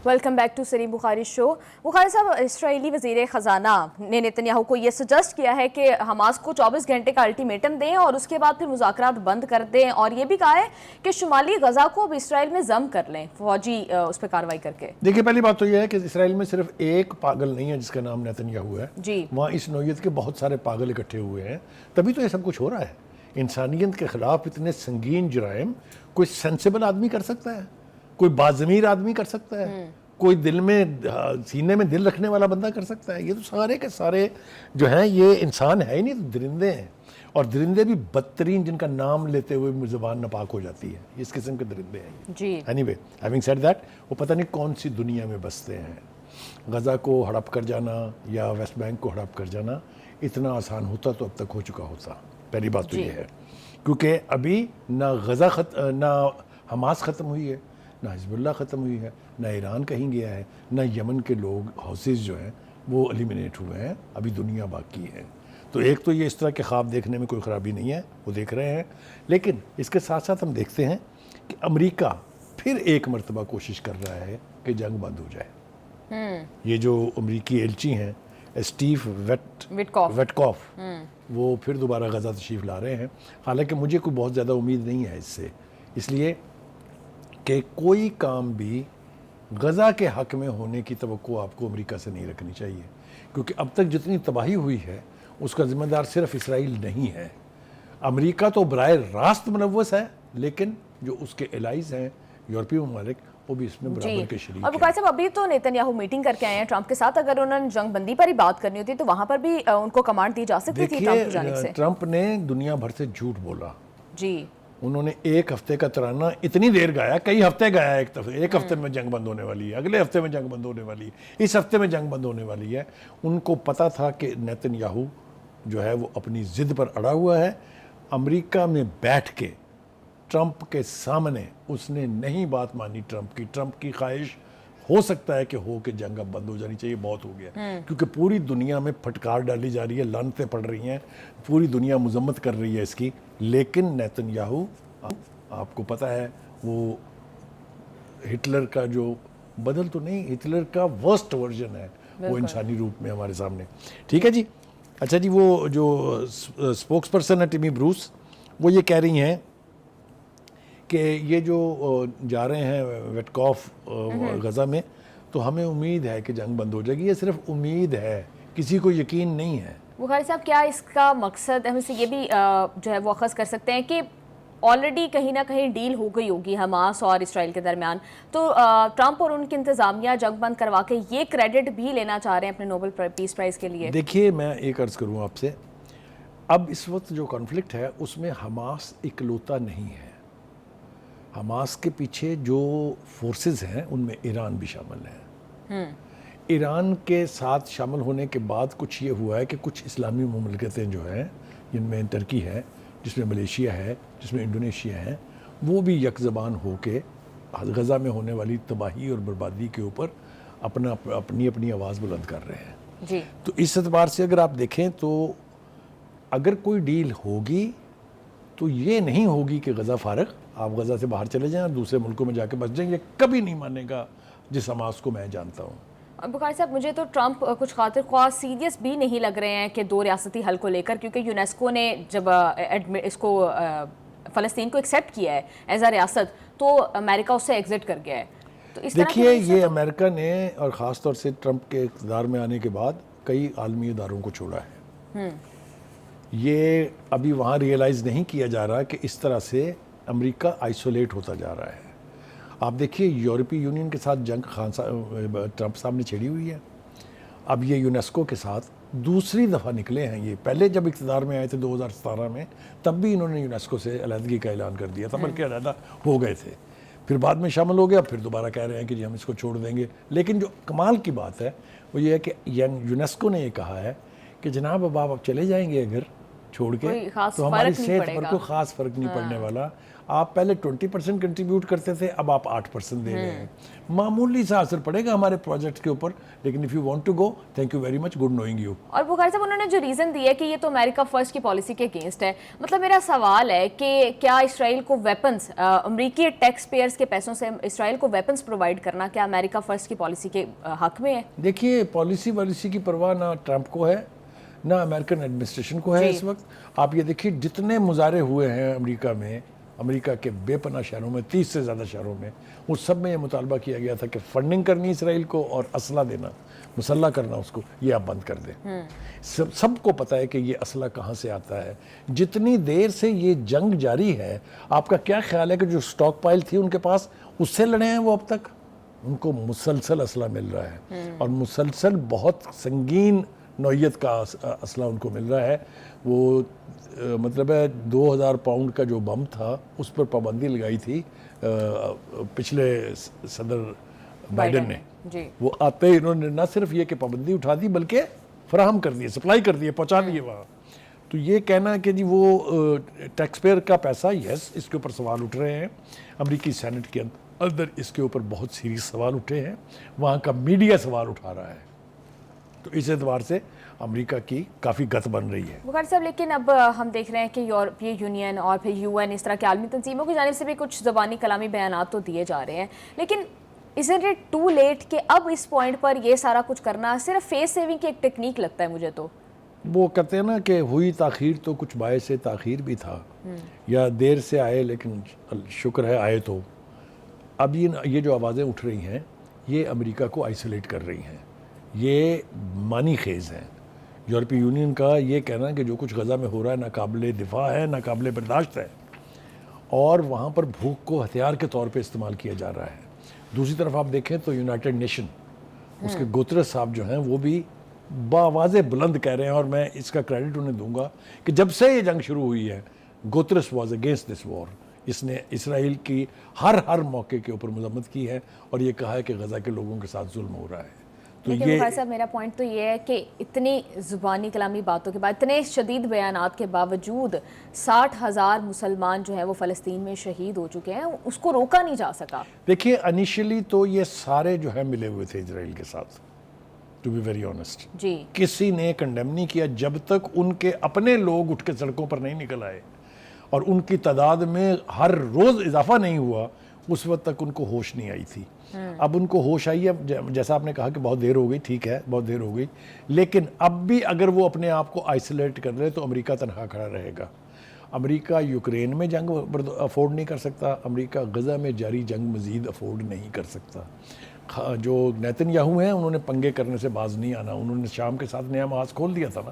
Welcome back to سلیم بخاری شو. بخاری صاحب, اسرائیلی وزیر خزانہ نے نیتنیاہو کو یہ سجسٹ کیا ہے کہ حماس کو 24 گھنٹے کا الٹیمیٹم دیں اور اس کے بعد پھر مذاکرات بند کر دیں, اور یہ بھی کہا ہے کہ شمالی غزہ کو اب اسرائیل میں ضم کر لیں فوجی اس پہ کارروائی کر کے. دیکھیے, پہلی بات تو یہ ہے کہ اسرائیل میں صرف ایک پاگل نہیں ہے جس کا نام نیتنیاہو ہے جی, وہاں اس نوعیت کے بہت سارے پاگل اکٹھے ہوئے ہیں, تبھی تو یہ سب کچھ ہو رہا ہے. انسانیت کے خلاف اتنے سنگین جرائم کوئی سینسیبل آدمی کر سکتا ہے؟ کوئی باضمیر آدمی کر سکتا ہے؟ کوئی دل میں سینے میں دل رکھنے والا بندہ کر سکتا ہے؟ یہ تو سارے کے سارے جو ہیں یہ انسان ہے ہی نہیں, تو درندے ہیں, اور درندے بھی بدترین جن کا نام لیتے ہوئے زبان ناپاک ہو جاتی ہے, اس قسم کے درندے ہیں جی. Anyway, having said that, وہ پتہ نہیں کون سی دنیا میں بستے ہیں. غزہ کو ہڑپ کر جانا یا ویسٹ بینک کو ہڑپ کر جانا اتنا آسان ہوتا تو اب تک ہو چکا ہوتا. پہلی بات تو یہ ہے, کیونکہ ابھی نہ نہ حماس ختم ہوئی ہے, نہ حزب اللہ ختم ہوئی ہے, نہ ایران کہیں گیا ہے, نہ یمن کے لوگ حوثیز جو ہیں وہ ایلیمنیٹ ہوئے ہیں, ابھی دنیا باقی ہے. تو ایک تو یہ اس طرح کے خواب دیکھنے میں کوئی خرابی نہیں ہے, وہ دیکھ رہے ہیں, لیکن اس کے ساتھ ساتھ ہم دیکھتے ہیں کہ امریکہ پھر ایک مرتبہ کوشش کر رہا ہے کہ جنگ بند ہو جائے. یہ جو امریکی ایلچی ہیں اسٹیو ویٹکاف, وہ پھر دوبارہ غزہ تشریف لا رہے ہیں. حالانکہ مجھے کوئی بہت زیادہ امید نہیں ہے اس سے, اس لیے کہ کوئی کام بھی غزہ کے حق میں ہونے کی توقع آپ کو امریکہ سے نہیں رکھنی چاہیے, کیونکہ اب تک جتنی تباہی ہوئی ہے اس کا ذمہ دار صرف اسرائیل نہیں ہے. امریکہ تو براہ راست ملوث ہے, لیکن جو اس کے الائز ہیں یورپی ممالک وہ بھی اس میں برابر کے شریک ہیں. اور بخاری صاحب, ابھی تو نیتنیاہو میٹنگ کر کے آئے ہیں ٹرمپ کے ساتھ, اگر انہوں نے جنگ بندی پر ہی بات کرنی ہوتی تو وہاں پر بھی ان کو کمانڈ دی جا سکتی تھی ٹرمپ کی جانب سے. ٹرمپ نے دنیا بھر سے جھوٹ بولا جی. انہوں نے ایک ہفتے کا ترانہ اتنی دیر گایا, کئی ہفتے گایا, ایک ہفتے میں جنگ بند ہونے والی ہے, اگلے ہفتے میں جنگ بند ہونے والی ہے, اس ہفتے میں جنگ بند ہونے والی ہے. ان کو پتا تھا کہ نیتنیاہو جو ہے وہ اپنی ضد پر اڑا ہوا ہے. امریکہ میں بیٹھ کے ٹرمپ کے سامنے اس نے نہیں بات مانی ٹرمپ کی خواہش ہو سکتا ہے کہ ہو کہ جنگ اب بند ہو جانی چاہیے, بہت ہو گیا, کیونکہ پوری دنیا میں پھٹکار ڈالی جا رہی ہے, لعنتیں پڑ رہی ہیں, پوری دنیا مذمت کر رہی ہے اس کی. لیکن نیتنیاہو, آپ کو پتہ ہے, وہ ہٹلر کا جو بدل تو نہیں, ہٹلر کا ورسٹ ورژن ہے وہ انسانی روپ میں ہمارے سامنے. ٹھیک ہے جی. اچھا جی, وہ جو اسپوکس پرسن ہے ٹیمی بروس, وہ یہ کہہ رہی ہیں کہ یہ جو جا رہے ہیں ویٹکاف غزہ میں, تو ہمیں امید ہے کہ جنگ بند ہو جائے گی. یہ صرف امید ہے, کسی کو یقین نہیں ہے. بخاری صاحب, کیا اس کا مقصد ہم سے یہ بھی جو ہے وہ اخذ کر سکتے ہیں کہ آلریڈی کہیں نہ کہیں ڈیل ہو گئی ہوگی حماس اور اسرائیل کے درمیان, تو ٹرمپ اور ان کی انتظامیہ جنگ بند کروا کے یہ کریڈٹ بھی لینا چاہ رہے ہیں اپنے نوبل پیس پرائز کے لیے؟ دیکھیے, میں ایک عرض کروں آپ سے, اب اس وقت جو کانفلکٹ ہے اس میں حماس اکلوتا نہیں ہے. حماس کے پیچھے جو فورسز ہیں ان میں ایران بھی شامل ہے. ایران کے ساتھ شامل ہونے کے بعد کچھ یہ ہوا ہے کہ کچھ اسلامی مملکتیں جو ہیں, جن میں ترکی ہے, جس میں ملیشیا ہے, جس میں انڈونیشیا ہے, وہ بھی یک زبان ہو کے غزہ میں ہونے والی تباہی اور بربادی کے اوپر اپنی آواز بلند کر رہے ہیں. جی. تو اس اعتبار سے اگر آپ دیکھیں تو اگر کوئی ڈیل ہوگی تو یہ نہیں ہوگی کہ غزہ فارغ, آپ غزہ سے باہر چلے جائیں اور دوسرے ملکوں میں جا کے بس جائیں, یہ کبھی نہیں مانے گا جس حماس کو میں جانتا ہوں. بخاری صاحب, مجھے تو ٹرمپ کچھ خاطر خواہ سیریس بھی نہیں لگ رہے ہیں کہ دو ریاستی حل کو لے کر, کیونکہ یونیسکو نے جب اس کو فلسطین کو ایکسیپٹ کیا ہے ایز اے ریاست, تو امریکہ اس سے ایگزٹ کر گیا ہے. تو اس دیکھیے, یہ امریکہ نے اور خاص طور سے ٹرمپ کے اقتدار میں آنے کے بعد کئی عالمی اداروں کو چھوڑا ہے. یہ ابھی وہاں ریئلائز نہیں کیا جا رہا کہ اس طرح سے امریکہ آئسولیٹ ہوتا جا رہا ہے. آپ دیکھیے, یورپی یونین کے ساتھ جنگ ٹرمپ صاحب نے چھیڑی ہوئی ہے. اب یہ یونیسکو کے ساتھ دوسری دفعہ نکلے ہیں. یہ پہلے جب اقتدار میں آئے تھے 2017 میں, تب بھی انہوں نے یونیسکو سے علیحدگی کا اعلان کر دیا تھا, بلکہ علیحدہ ہو گئے تھے, پھر بعد میں شامل ہو گیا, پھر دوبارہ کہہ رہے ہیں کہ جی ہم اس کو چھوڑ دیں گے. لیکن جو کمال کی بات ہے وہ یہ ہے کہ یونیسکو نے یہ کہا ہے کہ جناب اب آپ چلے جائیں گے اگر, چھوڑ کے کوئی خاص تو ہماری فرق نہیں صحت پڑے پر گا۔ کوئی خاص فرق نہیں پڑنے والا. آپ پہلے 20% کنٹریبیوٹ کرتے تھے, اب آپ 8% دے رہے ہیں. معمولی سا اثر پڑے گا ہمارے پروجیکٹ کے اوپر, لیکن if you want to go, thank you very much, good knowing you. اور بخاری صاحب انہوں نے جو ریزن دیا کہ یہ تو امریکہ فرسٹ کی پالیسی کے اگینسٹ ہے. مطلب میرا سوال ہے کہ کیا اسرائیل کو ویپنز, امریکی ٹیکس پیئرز کے پیسوں سے اسرائیل کو ویپنز پرووائڈ کرنا کیا امریکہ فرسٹ کی پالیسی کے حق میں ہے؟ دیکھیے پالیسی کی پرواہ نہ ٹرمپ کو ہے نہ امریکن ایڈمنسٹریشن کو ہے اس وقت. آپ یہ دیکھیے جتنے مظاہرے ہوئے ہیں امریکہ میں, امریکہ کے بے پناہ شہروں میں, 30 سے زیادہ شہروں میں, اس سب میں یہ مطالبہ کیا گیا تھا کہ فنڈنگ کرنی اسرائیل کو اور اسلحہ دینا, مسلح کرنا اس کو, یہ آپ بند کر دیں. سب کو پتہ ہے کہ یہ اسلحہ کہاں سے آتا ہے. جتنی دیر سے یہ جنگ جاری ہے, آپ کا کیا خیال ہے کہ جو سٹاک پائل تھی ان کے پاس, اس سے لڑے ہیں وہ اب تک؟ ان کو مسلسل اسلحہ مل رہا ہے, اور مسلسل بہت سنگین نوعیت کا اسلحہ ان کو مل رہا ہے. وہ مطلب ہے 2000 پاؤنڈ کا جو بم تھا اس پر پابندی لگائی تھی پچھلے صدر بائیڈن نے. وہ آتے ہی انہوں نے نہ صرف یہ کہ پابندی اٹھا دی بلکہ فراہم کر دی, سپلائی کر دی, پہنچا دیے وہاں. تو یہ کہنا کہ جی وہ ٹیکس پیئر کا پیسہ, یس, اس کے اوپر سوال اٹھ رہے ہیں. امریکی سینٹ کے اندر اس کے اوپر بہت سیریس سوال اٹھے ہیں, وہاں کا میڈیا سوال اٹھا رہا ہے. تو اس اعتبار سے امریکہ کی کافی گت بن رہی ہے. بخاری صاحب لیکن اب ہم دیکھ رہے ہیں کہ یورپی یونین اور پھر یو این, اس طرح کی عالمی تنظیموں کی جانب سے بھی کچھ زبانی کلامی بیانات تو دیے جا رہے ہیں, لیکن isn't it too late کہ اب اس پوائنٹ پر یہ سارا کچھ کرنا صرف فیس سیونگ کی ایک ٹیکنیک لگتا ہے مجھے تو. وہ کہتے ہیں نا کہ ہوئی تاخیر تو کچھ باعث تاخیر بھی تھا, یا دیر سے آئے لیکن شکر ہے آئے. تو اب یہ جو آوازیں اٹھ رہی ہیں یہ امریکہ کو آئسولیٹ کر رہی ہیں, یہ معنی خیز ہیں. یورپی یونین کا یہ کہنا کہ جو کچھ غزہ میں ہو رہا ہے ناقابل دفاع ہے, ناقابل برداشت ہے, اور وہاں پر بھوک کو ہتھیار کے طور پہ استعمال کیا جا رہا ہے. دوسری طرف آپ دیکھیں تو یونائٹڈ نیشن, اس کے گوترس صاحب جو ہیں وہ بھی بآواز بلند کہہ رہے ہیں, اور میں اس کا کریڈٹ انہیں دوں گا کہ جب سے یہ جنگ شروع ہوئی ہے گوترس واز اگینسٹ دس وار. اس نے اسرائیل کی ہر موقع کے اوپر مذمت کی ہے اور یہ کہا ہے کہ غزہ کے لوگوں کے ساتھ ظلم ہو رہا ہے. لیکن بخاری صاحب میرا پوائنٹ تو یہ ہے کہ اتنی زبانی کلامی باتوں کے بعد, اتنے شدید بیانات کے باوجود 60,000 مسلمان جو ہیں وہ فلسطین میں شہید ہو چکے ہیں, اس کو روکا نہیں جا سکا. دیکھیے انیشلی تو یہ سارے جو ہے ملے ہوئے تھے اسرائیل کے ساتھ, ٹو بی ویری آنیسٹ. جی, کسی نے کنڈیم نہیں کیا جب تک ان کے اپنے لوگ اٹھ کے سڑکوں پر نہیں نکل آئے اور ان کی تعداد میں ہر روز اضافہ نہیں ہوا, اس وقت تک ان کو ہوش نہیں آئی تھی. اب ان کو ہوش آئی ہے, جیسا آپ نے کہا کہ بہت دیر ہو گئی, ٹھیک ہے بہت دیر ہو گئی, لیکن اب بھی اگر وہ اپنے آپ کو آئسولیٹ کر رہے تو امریکہ تنہا کھڑا رہے گا. امریکہ یوکرین میں جنگ افورڈ نہیں کر سکتا, امریکہ غزہ میں جاری جنگ مزید افورڈ نہیں کر سکتا. جو نیتن یاہو ہیں انہوں نے پنگے کرنے سے باز نہیں آنا, انہوں نے شام کے ساتھ نیا محاذ کھول دیا تھا نا.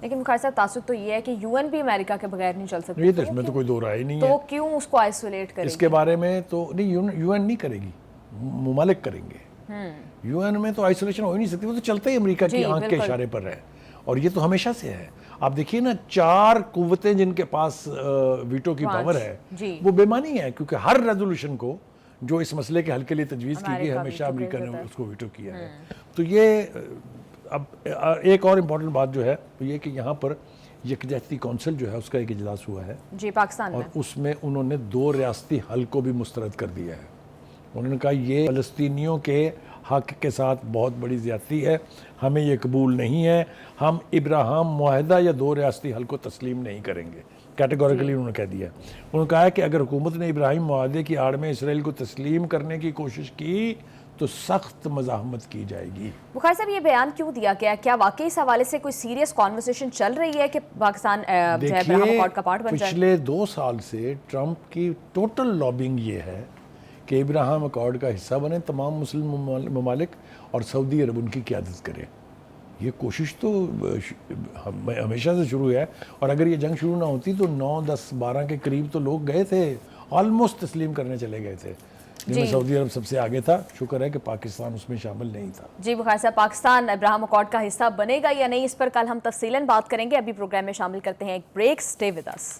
لیکن بخاری صاحب تاثر تو یہ ہے کہ یو این بھی امریکہ کے بغیر نہیں چل سکتی. یہ تو اس میں تو کوئی دو رائے نہیں ہے. تو کیوں اس کو آئسولیٹ کرے گی؟ اس کے بارے میں تو نہیں, یو این نہیں کرے گی, ممالک کریں گے. یو این میں تو آئسولیشن ہو ہی نہیں سکتی, وہ تو چلتا ہی امریکہ کی آنکھ کے اشارے پر ہے, اور یہ تو ہمیشہ سے ہے. آپ دیکھیے نا 4 قوتیں جن کے پاس ویٹو کی پاور ہے, وہ بے معنی ہے, کیونکہ ہر ریزولوشن کو جو اس مسئلے کے حل کے لیے تجویز کی گئی ہمیشہ امریکہ نے اس کو ویٹو کیا ہے. تو یہ اب ایک اور امپورٹنٹ بات جو ہے وہ یہ کہ یہاں پر یکجہتی کونسل جو ہے اس کا ایک اجلاس ہوا ہے جی پاکستان میں, اور اس میں انہوں نے 2 ریاستی حل کو بھی مسترد کر دیا ہے. انہوں نے کہا یہ فلسطینیوں کے حق کے ساتھ بہت بڑی زیادتی ہے, ہمیں یہ قبول نہیں ہے, ہم ابراہیم معاہدہ یا 2 ریاستی حل کو تسلیم نہیں کریں گے. کیٹیگوریکلی انہوں نے کہہ دیا. انہوں نے کہا ہے کہ اگر حکومت نے ابراہیم معاہدے کی آڑ میں اسرائیل کو تسلیم کرنے کی کوشش کی تو سخت مزاحمت کی جائے گی. بخاری صاحب یہ بیان کیوں دیا گیا؟ کیا واقعی اس حوالے سے کوئی سیریس کانورسیشن چل رہی ہے کہ پاکستان جو ہے ابراہیم اکارڈ کا پارٹ بن جائے؟ پچھلے 2 سال سے ٹرمپ کی ٹوٹل لابنگ یہ ہے کہ ابراہیم اکارڈ کا حصہ بنے تمام مسلم ممالک اور سعودی عرب ان کی قیادت کرے. یہ کوشش تو ہمیشہ سے شروع ہے, اور اگر یہ جنگ شروع نہ ہوتی تو 9, 10, 12 کے قریب تو لوگ گئے تھے, آلموسٹ تسلیم کرنے چلے گئے تھے, جن میں سعودی عرب سب سے آگے تھا. شکر ہے کہ پاکستان اس میں شامل نہیں تھا. جی بخاری صاحب, پاکستان ابراہیم اکارڈ کا حصہ بنے گا یا نہیں, اس پر کل ہم تفصیلاً بات کریں گے. ابھی پروگرام میں شامل کرتے ہیں ایک بریک. Stay with us.